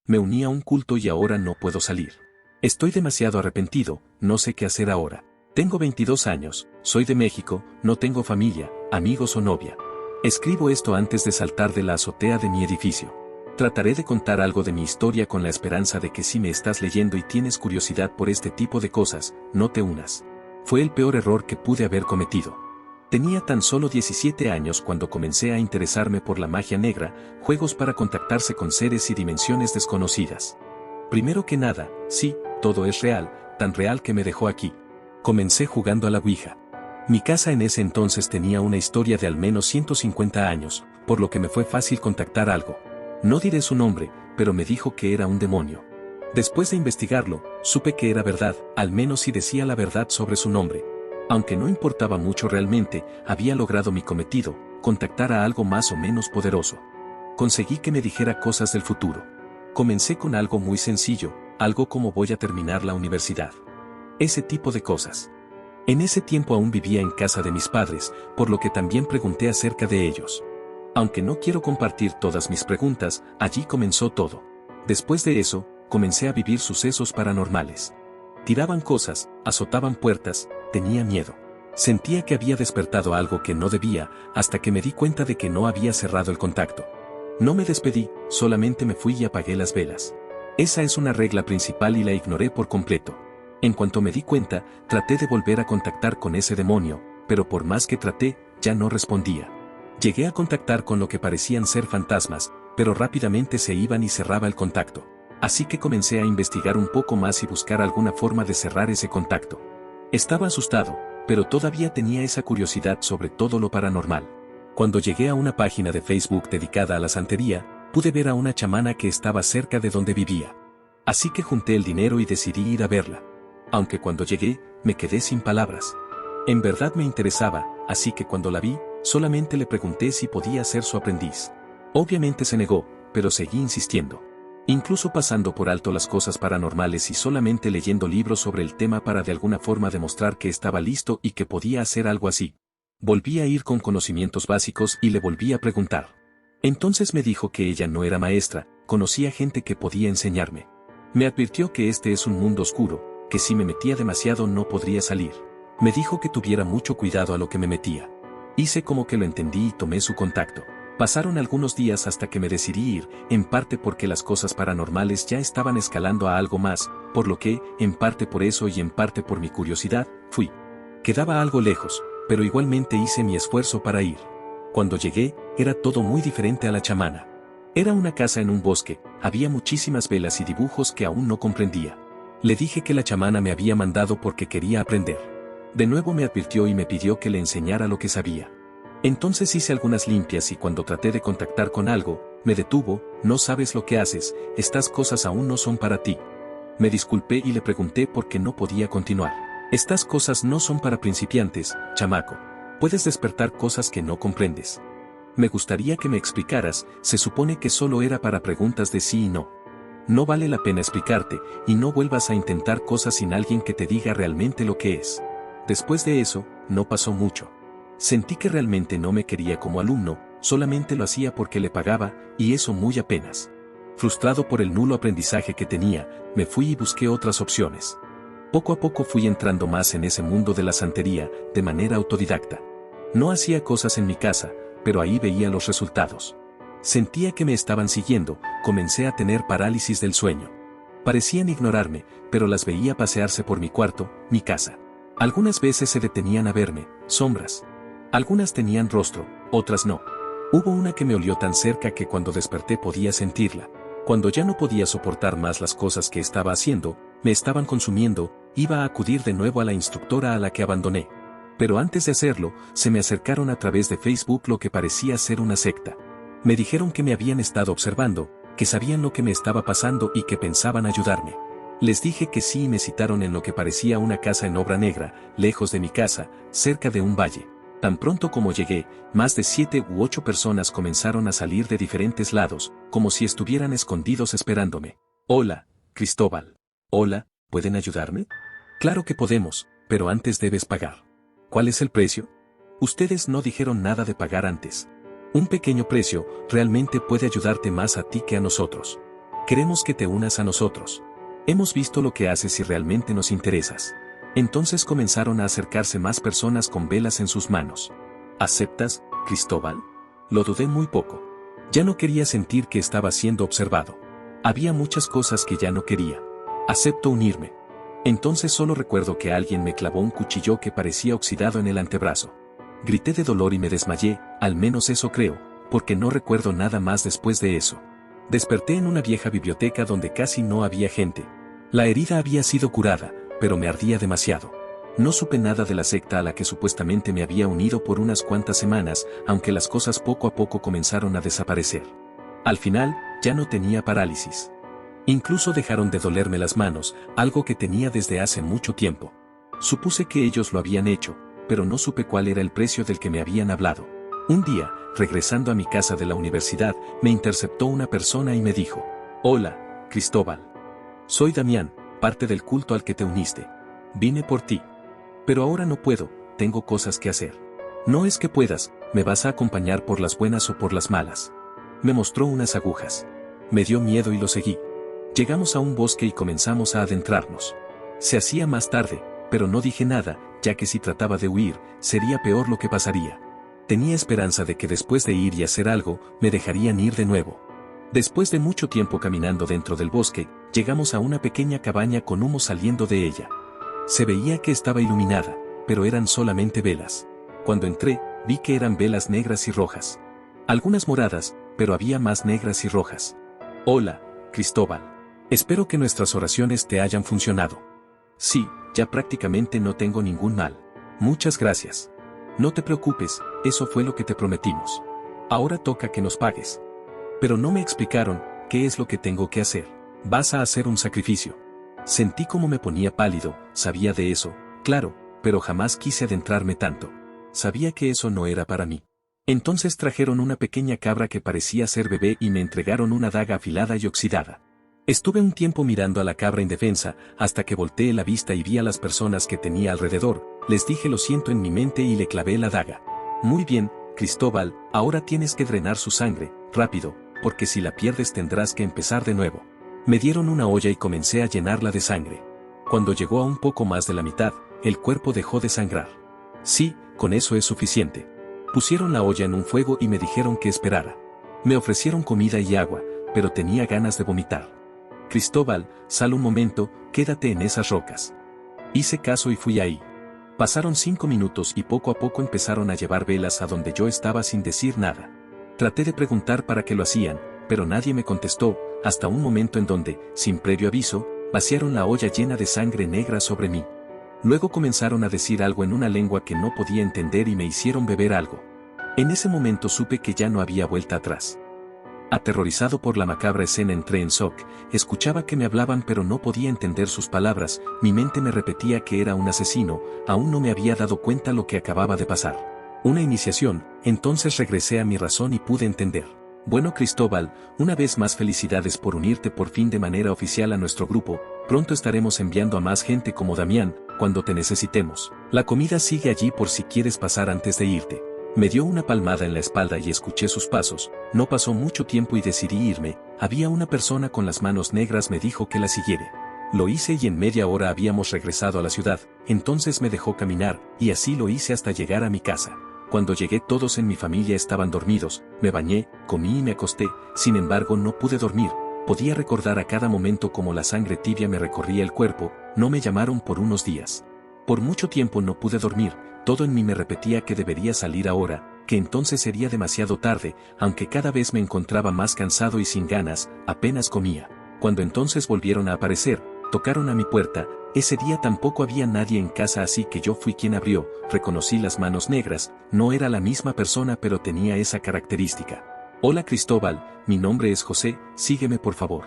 Me uní a un culto y ahora no puedo salir. Estoy demasiado arrepentido, no sé qué hacer ahora. Tengo 22 años, soy de México, no tengo familia, amigos o novia. Escribo esto antes de saltar de la azotea de mi edificio. Trataré de contar algo de mi historia con la esperanza de que si me estás leyendo y tienes curiosidad por este tipo de cosas, no te unas. Fue el peor error que pude haber cometido. Tenía tan solo 17 años cuando comencé a interesarme por la magia negra, juegos para contactarse con seres y dimensiones desconocidas. Primero que nada, sí, todo es real, tan real que me dejó aquí. Comencé jugando a la Ouija. Mi casa en ese entonces tenía una historia de al menos 150 años, por lo que me fue fácil contactar algo. No diré su nombre, pero me dijo que era un demonio. Después de investigarlo, supe que era verdad, al menos si decía la verdad sobre su nombre. Aunque no importaba mucho realmente, había logrado mi cometido, contactar a algo más o menos poderoso. Conseguí que me dijera cosas del futuro. Comencé con algo muy sencillo, algo como voy a terminar la universidad. Ese tipo de cosas. En ese tiempo aún vivía en casa de mis padres, por lo que también pregunté acerca de ellos. Aunque no quiero compartir todas mis preguntas, allí comenzó todo. Después de eso, comencé a vivir sucesos paranormales. Tiraban cosas, azotaban puertas, tenía miedo. Sentía que había despertado algo que no debía, hasta que me di cuenta de que no había cerrado el contacto. No me despedí, solamente me fui y apagué las velas. Esa es una regla principal y la ignoré por completo. En cuanto me di cuenta, traté de volver a contactar con ese demonio, pero por más que traté, ya no respondía. Llegué a contactar con lo que parecían ser fantasmas, pero rápidamente se iban y cerraba el contacto. Así que comencé a investigar un poco más y buscar alguna forma de cerrar ese contacto. Estaba asustado, pero todavía tenía esa curiosidad sobre todo lo paranormal. Cuando llegué a una página de Facebook dedicada a la santería, pude ver a una chamana que estaba cerca de donde vivía. Así que junté el dinero y decidí ir a verla. Aunque cuando llegué, me quedé sin palabras. En verdad me interesaba, así que cuando la vi, solamente le pregunté si podía ser su aprendiz. Obviamente se negó, pero seguí insistiendo. Incluso pasando por alto las cosas paranormales y solamente leyendo libros sobre el tema para de alguna forma demostrar que estaba listo y que podía hacer algo así. Volví a ir con conocimientos básicos y le volví a preguntar. Entonces me dijo que ella no era maestra, conocía gente que podía enseñarme. Me advirtió que este es un mundo oscuro, que si me metía demasiado no podría salir. Me dijo que tuviera mucho cuidado a lo que me metía. Hice como que lo entendí y tomé su contacto. Pasaron algunos días hasta que me decidí ir, en parte porque las cosas paranormales ya estaban escalando a algo más, por lo que, en parte por eso y en parte por mi curiosidad, fui. Quedaba algo lejos, pero igualmente hice mi esfuerzo para ir. Cuando llegué, era todo muy diferente a la chamana. Era una casa en un bosque, había muchísimas velas y dibujos que aún no comprendía. Le dije que la chamana me había mandado porque quería aprender. De nuevo me advirtió y me pidió que le enseñara lo que sabía. Entonces hice algunas limpias y cuando traté de contactar con algo, me detuvo, no sabes lo que haces, estas cosas aún no son para ti. Me disculpé y le pregunté por qué no podía continuar. Estas cosas no son para principiantes, chamaco. Puedes despertar cosas que no comprendes. Me gustaría que me explicaras, se supone que solo era para preguntas de sí y no. No vale la pena explicarte, y no vuelvas a intentar cosas sin alguien que te diga realmente lo que es. Después de eso, no pasó mucho. Sentí que realmente no me quería como alumno, solamente lo hacía porque le pagaba, y eso muy apenas. Frustrado por el nulo aprendizaje que tenía, me fui y busqué otras opciones. Poco a poco fui entrando más en ese mundo de la santería, de manera autodidacta. No hacía cosas en mi casa, pero ahí veía los resultados. Sentía que me estaban siguiendo, comencé a tener parálisis del sueño. Parecían ignorarme, pero las veía pasearse por mi cuarto, mi casa. Algunas veces se detenían a verme, sombras. Algunas tenían rostro, otras no. Hubo una que me olió tan cerca que cuando desperté podía sentirla. Cuando ya no podía soportar más las cosas que estaba haciendo, me estaban consumiendo, iba a acudir de nuevo a la instructora a la que abandoné. Pero antes de hacerlo, se me acercaron a través de Facebook lo que parecía ser una secta. Me dijeron que me habían estado observando, que sabían lo que me estaba pasando y que pensaban ayudarme. Les dije que sí y me citaron en lo que parecía una casa en obra negra, lejos de mi casa, cerca de un valle. Tan pronto como llegué, más de 7 u 8 personas comenzaron a salir de diferentes lados, como si estuvieran escondidos esperándome. Hola, Cristóbal. Hola, ¿pueden ayudarme? Claro que podemos, pero antes debes pagar. ¿Cuál es el precio? Ustedes no dijeron nada de pagar antes. Un pequeño precio realmente puede ayudarte más a ti que a nosotros. Queremos que te unas a nosotros. Hemos visto lo que haces y realmente nos interesas. Entonces comenzaron a acercarse más personas con velas en sus manos. ¿Aceptas, Cristóbal? Lo dudé muy poco. Ya no quería sentir que estaba siendo observado. Había muchas cosas que ya no quería. Acepto unirme. Entonces solo recuerdo que alguien me clavó un cuchillo que parecía oxidado en el antebrazo. Grité de dolor y me desmayé, al menos eso creo, porque no recuerdo nada más después de eso. Desperté en una vieja biblioteca donde casi no había gente. La herida había sido curada, pero me ardía demasiado. No supe nada de la secta a la que supuestamente me había unido por unas cuantas semanas, aunque las cosas poco a poco comenzaron a desaparecer. Al final, ya no tenía parálisis. Incluso dejaron de dolerme las manos, algo que tenía desde hace mucho tiempo. Supuse que ellos lo habían hecho, pero no supe cuál era el precio del que me habían hablado. Un día, regresando a mi casa de la universidad, me interceptó una persona y me dijo: «Hola, Cristóbal. Soy Damián, parte del culto al que te uniste. Vine por ti. Pero ahora no puedo, tengo cosas que hacer». «No es que puedas, me vas a acompañar por las buenas o por las malas». Me mostró unas agujas. Me dio miedo y lo seguí. Llegamos a un bosque y comenzamos a adentrarnos. Se hacía más tarde, pero no dije nada, ya que si trataba de huir, sería peor lo que pasaría. Tenía esperanza de que después de ir y hacer algo, me dejarían ir de nuevo. Después de mucho tiempo caminando dentro del bosque, llegamos a una pequeña cabaña con humo saliendo de ella. Se veía que estaba iluminada, pero eran solamente velas. Cuando entré, vi que eran velas negras y rojas. Algunas moradas, pero había más negras y rojas. «Hola, Cristóbal. Espero que nuestras oraciones te hayan funcionado». «Sí, ya prácticamente no tengo ningún mal. Muchas gracias». «No te preocupes, eso fue lo que te prometimos. Ahora toca que nos pagues». Pero no me explicaron qué es lo que tengo que hacer. «Vas a hacer un sacrificio». Sentí como me ponía pálido, sabía de eso, claro, pero jamás quise adentrarme tanto. Sabía que eso no era para mí. Entonces trajeron una pequeña cabra que parecía ser bebé y me entregaron una daga afilada y oxidada. Estuve un tiempo mirando a la cabra indefensa, hasta que volteé la vista y vi a las personas que tenía alrededor. Les dije lo siento en mi mente y le clavé la daga. «Muy bien, Cristóbal, ahora tienes que drenar su sangre, rápido, porque si la pierdes tendrás que empezar de nuevo». Me dieron una olla y comencé a llenarla de sangre. Cuando llegó a un poco más de la mitad, el cuerpo dejó de sangrar. «Sí, con eso es suficiente». Pusieron la olla en un fuego y me dijeron que esperara. Me ofrecieron comida y agua, pero tenía ganas de vomitar. «Cristóbal, sal un momento, quédate en esas rocas». Hice caso y fui ahí. Pasaron 5 minutos y poco a poco empezaron a llevar velas a donde yo estaba sin decir nada. Traté de preguntar para qué lo hacían, pero nadie me contestó, hasta un momento en donde, sin previo aviso, vaciaron la olla llena de sangre negra sobre mí. Luego comenzaron a decir algo en una lengua que no podía entender y me hicieron beber algo. En ese momento supe que ya no había vuelta atrás. Aterrorizado por la macabra escena entré en shock, escuchaba que me hablaban pero no podía entender sus palabras, mi mente me repetía que era un asesino, aún no me había dado cuenta lo que acababa de pasar. Una iniciación, entonces regresé a mi razón y pude entender. «Bueno, Cristóbal, una vez más felicidades por unirte por fin de manera oficial a nuestro grupo, pronto estaremos enviando a más gente como Damián, cuando te necesitemos. La comida sigue allí por si quieres pasar antes de irte». Me dio una palmada en la espalda y escuché sus pasos. No pasó mucho tiempo y decidí irme. Había una persona con las manos negras, me dijo que la siguiera. Lo hice y en media hora habíamos regresado a la ciudad. Entonces me dejó caminar, y así lo hice hasta llegar a mi casa. Cuando llegué todos en mi familia estaban dormidos, me bañé, comí y me acosté, sin embargo no pude dormir. Podía recordar a cada momento cómo la sangre tibia me recorría el cuerpo. No me llamaron por unos días. Por mucho tiempo no pude dormir. Todo en mí me repetía que debería salir ahora, que entonces sería demasiado tarde, aunque cada vez me encontraba más cansado y sin ganas, apenas comía. Cuando entonces volvieron a aparecer, tocaron a mi puerta. Ese día tampoco había nadie en casa, así que yo fui quien abrió. Reconocí las manos negras, no era la misma persona pero tenía esa característica. «Hola Cristóbal, mi nombre es José, sígueme por favor».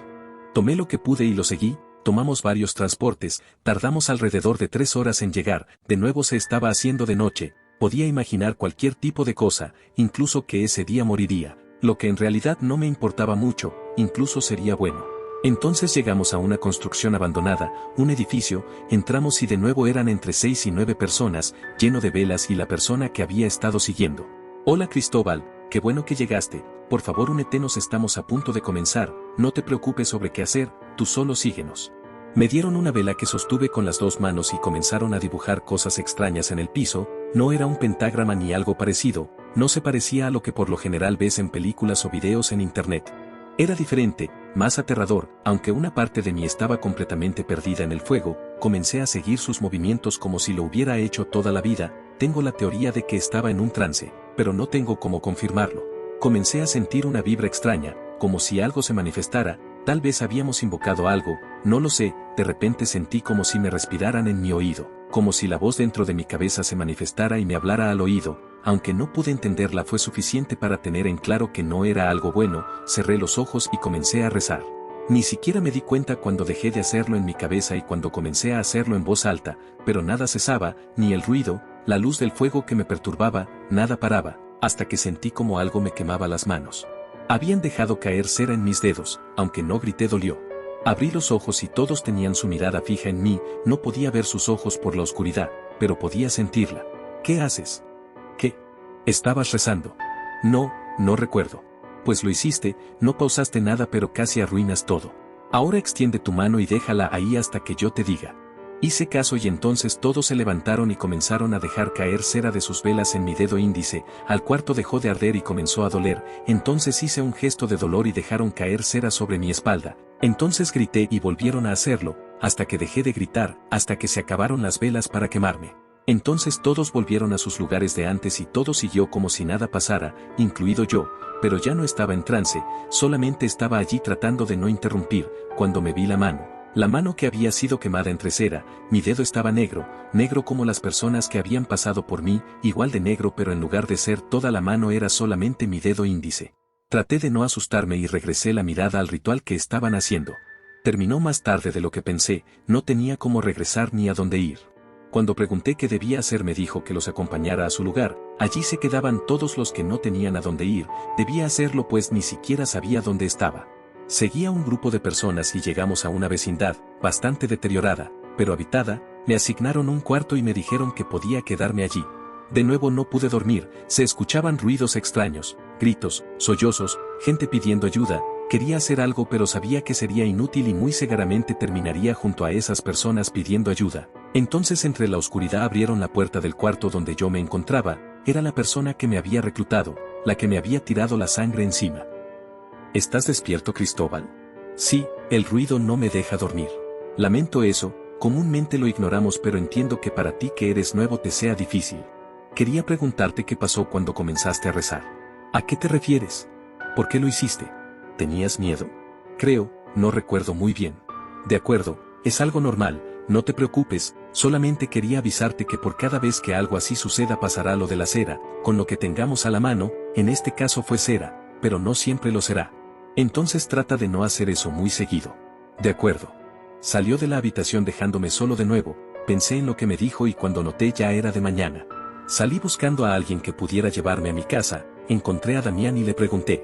Tomé lo que pude y lo seguí. Tomamos varios transportes, tardamos alrededor de 3 horas en llegar, de nuevo se estaba haciendo de noche, podía imaginar cualquier tipo de cosa, incluso que ese día moriría, lo que en realidad no me importaba mucho, incluso sería bueno. Entonces llegamos a una construcción abandonada, un edificio, entramos y de nuevo eran entre 6 y 9 personas, lleno de velas y la persona que había estado siguiendo. «Hola Cristóbal, qué bueno que llegaste, por favor únete, nos estamos a punto de comenzar, no te preocupes sobre qué hacer, tú solo síguenos. Me dieron una vela que sostuve con las dos manos y comenzaron a dibujar cosas extrañas en el piso, no era un pentagrama ni algo parecido, no se parecía a lo que por lo general ves en películas o videos en internet. Era diferente, más aterrador, aunque una parte de mí estaba completamente perdida en el fuego, comencé a seguir sus movimientos como si lo hubiera hecho toda la vida, tengo la teoría de que estaba en un trance, pero no tengo cómo confirmarlo. Comencé a sentir una vibra extraña, como si algo se manifestara, tal vez habíamos invocado algo, no lo sé, de repente sentí como si me respiraran en mi oído, como si la voz dentro de mi cabeza se manifestara y me hablara al oído, aunque no pude entenderla fue suficiente para tener en claro que no era algo bueno, cerré los ojos y comencé a rezar. Ni siquiera me di cuenta cuando dejé de hacerlo en mi cabeza y cuando comencé a hacerlo en voz alta, pero nada cesaba, ni el ruido, la luz del fuego que me perturbaba, nada paraba, hasta que sentí como algo me quemaba las manos. Habían dejado caer cera en mis dedos, aunque no grité dolió. Abrí los ojos y todos tenían su mirada fija en mí, no podía ver sus ojos por la oscuridad, pero podía sentirla. ¿Qué haces? ¿Qué? ¿Estabas rezando? No recuerdo. Pues lo hiciste, no pausaste nada pero casi arruinas todo. Ahora extiende tu mano y déjala ahí hasta que yo te diga. Hice caso y entonces todos se levantaron y comenzaron a dejar caer cera de sus velas en mi dedo índice, al cuarto dejó de arder y comenzó a doler, entonces hice un gesto de dolor y dejaron caer cera sobre mi espalda, entonces grité y volvieron a hacerlo, hasta que dejé de gritar, hasta que se acabaron las velas para quemarme. Entonces todos volvieron a sus lugares de antes y todo siguió como si nada pasara, incluido yo, pero ya no estaba en trance, solamente estaba allí tratando de no interrumpir, cuando me vi la mano que había sido quemada entre cera, mi dedo estaba negro, negro como las personas que habían pasado por mí, igual de negro pero en lugar de ser toda la mano era solamente mi dedo índice. Traté de no asustarme y regresé la mirada al ritual que estaban haciendo. Terminó más tarde de lo que pensé, no tenía cómo regresar ni a dónde ir. Cuando pregunté qué debía hacer me dijo que los acompañara a su lugar, allí se quedaban todos los que no tenían a dónde ir, debía hacerlo pues ni siquiera sabía dónde estaba. Seguía un grupo de personas y llegamos a una vecindad, bastante deteriorada, pero habitada, me asignaron un cuarto y me dijeron que podía quedarme allí. De nuevo no pude dormir, se escuchaban ruidos extraños, gritos, sollozos, gente pidiendo ayuda, quería hacer algo pero sabía que sería inútil y muy seguramente terminaría junto a esas personas pidiendo ayuda. Entonces entre la oscuridad abrieron la puerta del cuarto donde yo me encontraba, era la persona que me había reclutado, la que me había tirado la sangre encima. ¿Estás despierto, Cristóbal? Sí, el ruido no me deja dormir. Lamento eso, comúnmente lo ignoramos pero entiendo que para ti que eres nuevo te sea difícil. Quería preguntarte qué pasó cuando comenzaste a rezar. ¿A qué te refieres? ¿Por qué lo hiciste? ¿Tenías miedo? Creo, no recuerdo muy bien. De acuerdo, es algo normal, no te preocupes, solamente quería avisarte que por cada vez que algo así suceda pasará lo de la cera, con lo que tengamos a la mano, en este caso fue cera, pero no siempre lo será. Entonces trata de no hacer eso muy seguido. De acuerdo. Salió de la habitación dejándome solo de nuevo, pensé en lo que me dijo y cuando noté ya era de mañana. Salí buscando a alguien que pudiera llevarme a mi casa, encontré a Damián y le pregunté.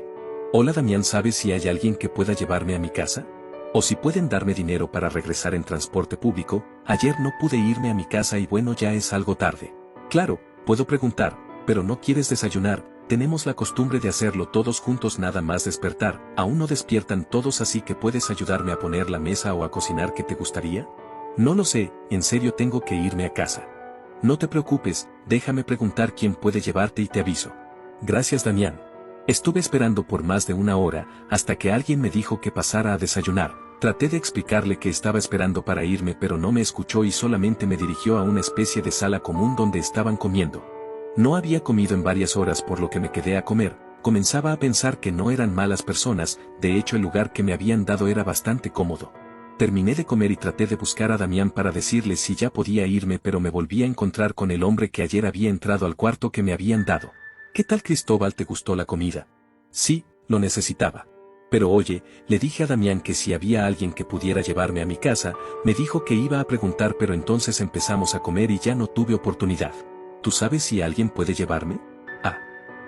Hola Damián, ¿sabes si hay alguien que pueda llevarme a mi casa? O si pueden darme dinero para regresar en transporte público, ayer no pude irme a mi casa y bueno ya es algo tarde. Claro, puedo preguntar, pero no quieres desayunar. Tenemos la costumbre de hacerlo todos juntos nada más despertar, aún no despiertan todos así que puedes ayudarme a poner la mesa o a cocinar. ¿Qué te gustaría? No lo sé, en serio tengo que irme a casa. No te preocupes, déjame preguntar quién puede llevarte y te aviso. Gracias Damián. Estuve esperando por más de una hora, hasta que alguien me dijo que pasara a desayunar. Traté de explicarle que estaba esperando para irme pero no me escuchó y solamente me dirigió a una especie de sala común donde estaban comiendo. No había comido en varias horas por lo que me quedé a comer, comenzaba a pensar que no eran malas personas, de hecho el lugar que me habían dado era bastante cómodo. Terminé de comer y traté de buscar a Damián para decirle si ya podía irme pero me volví a encontrar con el hombre que ayer había entrado al cuarto que me habían dado. ¿Qué tal Cristóbal, te gustó la comida? Sí, lo necesitaba. Pero oye, le dije a Damián que si había alguien que pudiera llevarme a mi casa, me dijo que iba a preguntar pero entonces empezamos a comer y ya no tuve oportunidad. ¿Tú sabes si alguien puede llevarme? Ah.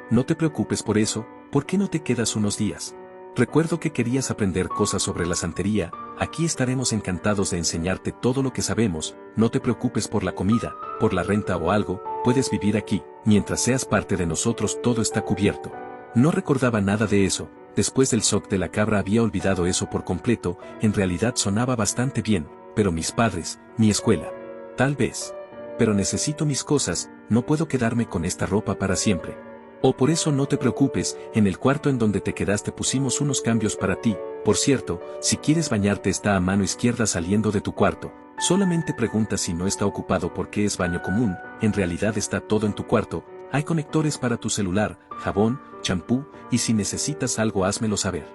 No te preocupes por eso, ¿por qué no te quedas unos días? Recuerdo que querías aprender cosas sobre la santería, aquí estaremos encantados de enseñarte todo lo que sabemos, no te preocupes por la comida, por la renta o algo, puedes vivir aquí, mientras seas parte de nosotros todo está cubierto. No recordaba nada de eso, después del shock de la cabra había olvidado eso por completo, en realidad sonaba bastante bien, pero mis padres, mi escuela. Tal vez. Pero necesito mis cosas, no puedo quedarme con esta ropa para siempre. Oh, por eso no te preocupes, en el cuarto en donde te quedaste pusimos unos cambios para ti. Por cierto, si quieres bañarte está a mano izquierda saliendo de tu cuarto. Solamente pregunta si no está ocupado porque es baño común, en realidad está todo en tu cuarto. Hay conectores para tu celular, jabón, champú, y si necesitas algo házmelo saber.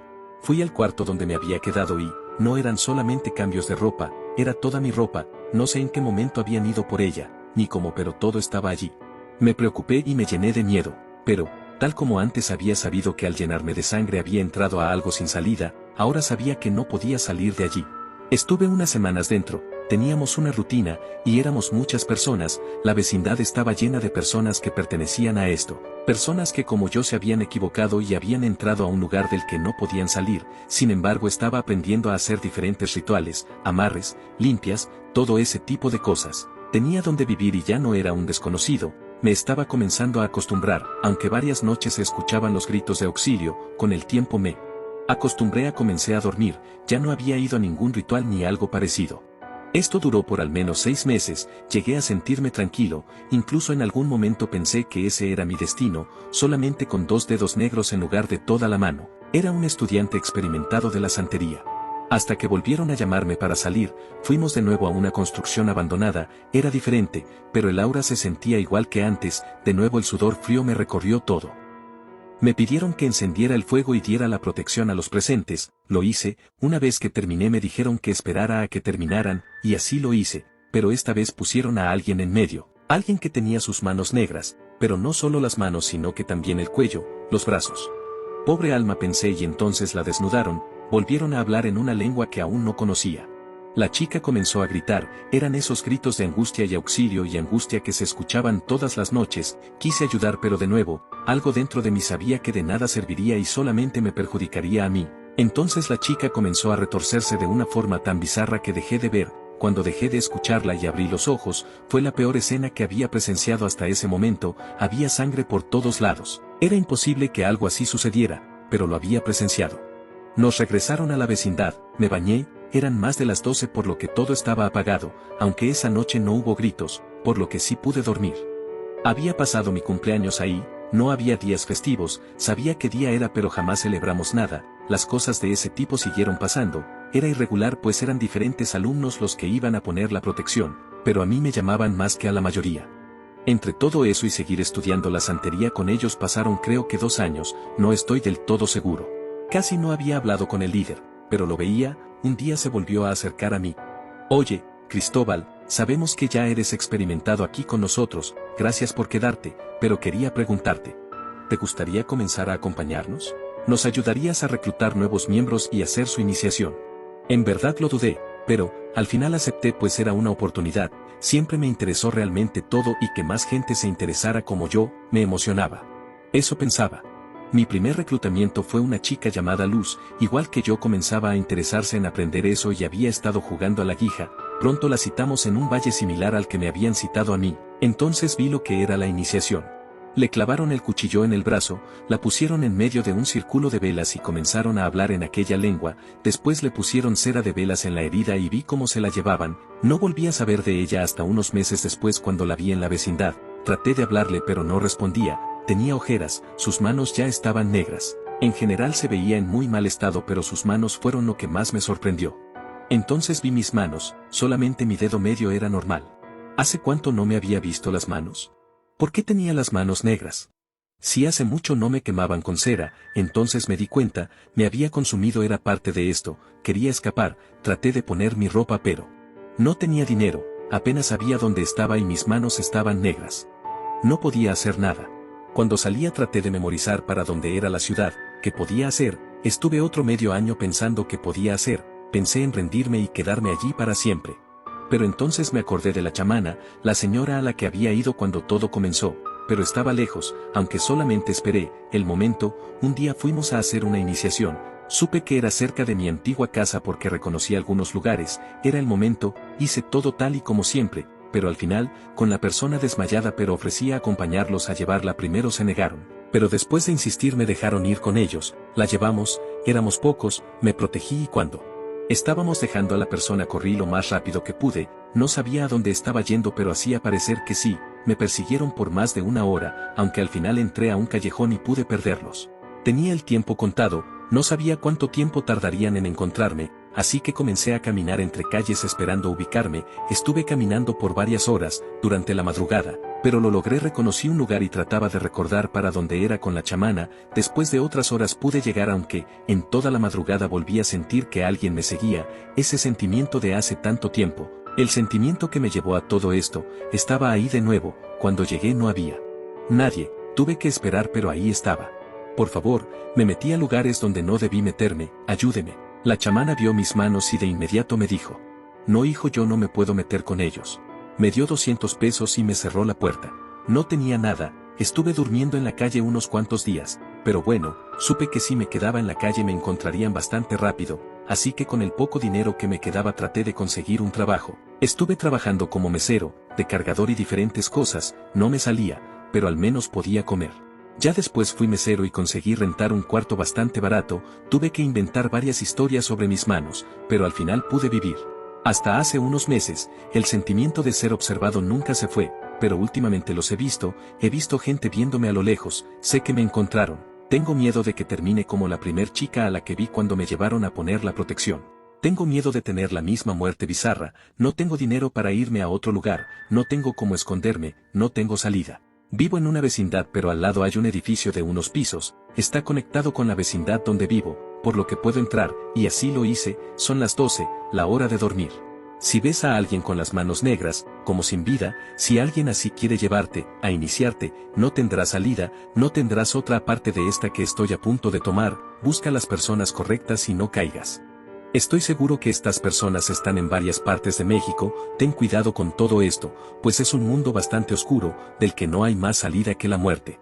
Fui al cuarto donde me había quedado y, no eran solamente cambios de ropa, era toda mi ropa, no sé en qué momento habían ido por ella, ni cómo, pero todo estaba allí. Me preocupé y me llené de miedo, pero, tal como antes había sabido que al llenarme de sangre había entrado a algo sin salida, ahora sabía que no podía salir de allí. Estuve unas semanas dentro. Teníamos una rutina, y éramos muchas personas, la vecindad estaba llena de personas que pertenecían a esto, personas que como yo se habían equivocado y habían entrado a un lugar del que no podían salir, sin embargo estaba aprendiendo a hacer diferentes rituales, amarres, limpias, todo ese tipo de cosas. Tenía donde vivir y ya no era un desconocido, me estaba comenzando a acostumbrar, aunque varias noches se escuchaban los gritos de auxilio, con el tiempo me acostumbré comencé a dormir, ya no había ido a ningún ritual ni algo parecido. Esto duró por al menos 6 meses, llegué a sentirme tranquilo, incluso en algún momento pensé que ese era mi destino, solamente con 2 dedos negros en lugar de toda la mano. Era un estudiante experimentado de la santería. Hasta que volvieron a llamarme para salir, fuimos de nuevo a una construcción abandonada, era diferente, pero el aura se sentía igual que antes, de nuevo el sudor frío me recorrió todo. Me pidieron que encendiera el fuego y diera la protección a los presentes, lo hice, una vez que terminé me dijeron que esperara a que terminaran, y así lo hice, pero esta vez pusieron a alguien en medio, alguien que tenía sus manos negras, pero no solo las manos sino que también el cuello, los brazos. Pobre alma pensé y entonces la desnudaron, volvieron a hablar en una lengua que aún no conocía. La chica comenzó a gritar, eran esos gritos de angustia y angustia que se escuchaban todas las noches, quise ayudar pero de nuevo, algo dentro de mí sabía que de nada serviría y solamente me perjudicaría a mí. Entonces la chica comenzó a retorcerse de una forma tan bizarra que dejé de ver, cuando dejé de escucharla y abrí los ojos, fue la peor escena que había presenciado hasta ese momento, había sangre por todos lados. Era imposible que algo así sucediera, pero lo había presenciado. Nos regresaron a la vecindad, me bañé, eran más de las 12 por lo que todo estaba apagado, aunque esa noche no hubo gritos, por lo que sí pude dormir. Había pasado mi cumpleaños ahí, no había días festivos, sabía qué día era pero jamás celebramos nada, las cosas de ese tipo siguieron pasando, era irregular pues eran diferentes alumnos los que iban a poner la protección, pero a mí me llamaban más que a la mayoría. Entre todo eso y seguir estudiando la santería con ellos pasaron creo que 2 años, no estoy del todo seguro. Casi no había hablado con el líder, pero lo veía, un día se volvió a acercar a mí. Oye, Cristóbal, sabemos que ya eres experimentado aquí con nosotros, gracias por quedarte, pero quería preguntarte. ¿Te gustaría comenzar a acompañarnos? Nos ayudarías a reclutar nuevos miembros y hacer su iniciación. En verdad lo dudé, pero, al final acepté pues era una oportunidad, siempre me interesó realmente todo y que más gente se interesara como yo, me emocionaba. Eso pensaba. Mi primer reclutamiento fue una chica llamada Luz, igual que yo comenzaba a interesarse en aprender eso y había estado jugando a la guija, pronto la citamos en un valle similar al que me habían citado a mí, entonces vi lo que era la iniciación. Le clavaron el cuchillo en el brazo, la pusieron en medio de un círculo de velas y comenzaron a hablar en aquella lengua, después le pusieron cera de velas en la herida y vi cómo se la llevaban, no volví a saber de ella hasta unos meses después cuando la vi en la vecindad, traté de hablarle pero no respondía. Tenía ojeras, sus manos ya estaban negras. En general se veía en muy mal estado pero sus manos fueron lo que más me sorprendió. Entonces vi mis manos, solamente mi dedo medio era normal. ¿Hace cuánto no me había visto las manos? ¿Por qué tenía las manos negras? Si hace mucho no me quemaban con cera, entonces me di cuenta, me había consumido era parte de esto, quería escapar, traté de poner mi ropa pero no tenía dinero, apenas sabía dónde estaba y mis manos estaban negras. No podía hacer nada. Cuando salía traté de memorizar para dónde era la ciudad, qué podía hacer, estuve otro medio año pensando qué podía hacer, pensé en rendirme y quedarme allí para siempre. Pero entonces me acordé de la chamana, la señora a la que había ido cuando todo comenzó, pero estaba lejos, aunque solamente esperé, el momento, un día fuimos a hacer una iniciación, supe que era cerca de mi antigua casa porque reconocí algunos lugares, era el momento, hice todo tal y como siempre, pero al final, con la persona desmayada pero ofrecía acompañarlos a llevarla primero se negaron. Pero después de insistir me dejaron ir con ellos, la llevamos, éramos pocos, me protegí y cuando estábamos dejando a la persona corrí lo más rápido que pude, no sabía a dónde estaba yendo pero hacía parecer que sí, me persiguieron por más de una hora, aunque al final entré a un callejón y pude perderlos. Tenía el tiempo contado, no sabía cuánto tiempo tardarían en encontrarme, así que comencé a caminar entre calles esperando ubicarme, estuve caminando por varias horas, durante la madrugada, pero lo logré reconocí un lugar y trataba de recordar para dónde era con la chamana, después de otras horas pude llegar aunque, en toda la madrugada volví a sentir que alguien me seguía, ese sentimiento de hace tanto tiempo, el sentimiento que me llevó a todo esto, estaba ahí de nuevo, cuando llegué no había nadie, tuve que esperar pero ahí estaba. Por favor, me metí a lugares donde no debí meterme, ayúdeme. La chamana vio mis manos y de inmediato me dijo: no hijo yo no me puedo meter con ellos. Me dio 200 pesos y me cerró la puerta. No tenía nada, estuve durmiendo en la calle unos cuantos días, pero bueno, supe que si me quedaba en la calle me encontrarían bastante rápido, así que con el poco dinero que me quedaba traté de conseguir un trabajo. Estuve trabajando como mesero, de cargador y diferentes cosas, no me salía, pero al menos podía comer. Ya después fui mesero y conseguí rentar un cuarto bastante barato, tuve que inventar varias historias sobre mis manos, pero al final pude vivir. Hasta hace unos meses, el sentimiento de ser observado nunca se fue, pero últimamente los he visto gente viéndome a lo lejos, sé que me encontraron, tengo miedo de que termine como la primer chica a la que vi cuando me llevaron a poner la protección. Tengo miedo de tener la misma muerte bizarra, no tengo dinero para irme a otro lugar, no tengo cómo esconderme, no tengo salida. Vivo en una vecindad pero al lado hay un edificio de unos pisos, está conectado con la vecindad donde vivo, por lo que puedo entrar, y así lo hice, son las 12, la hora de dormir. Si ves a alguien con las manos negras, como sin vida, si alguien así quiere llevarte, a iniciarte, no tendrás salida, no tendrás otra aparte de esta que estoy a punto de tomar, busca las personas correctas y no caigas. Estoy seguro que estas personas están en varias partes de México, ten cuidado con todo esto, pues es un mundo bastante oscuro, del que no hay más salida que la muerte.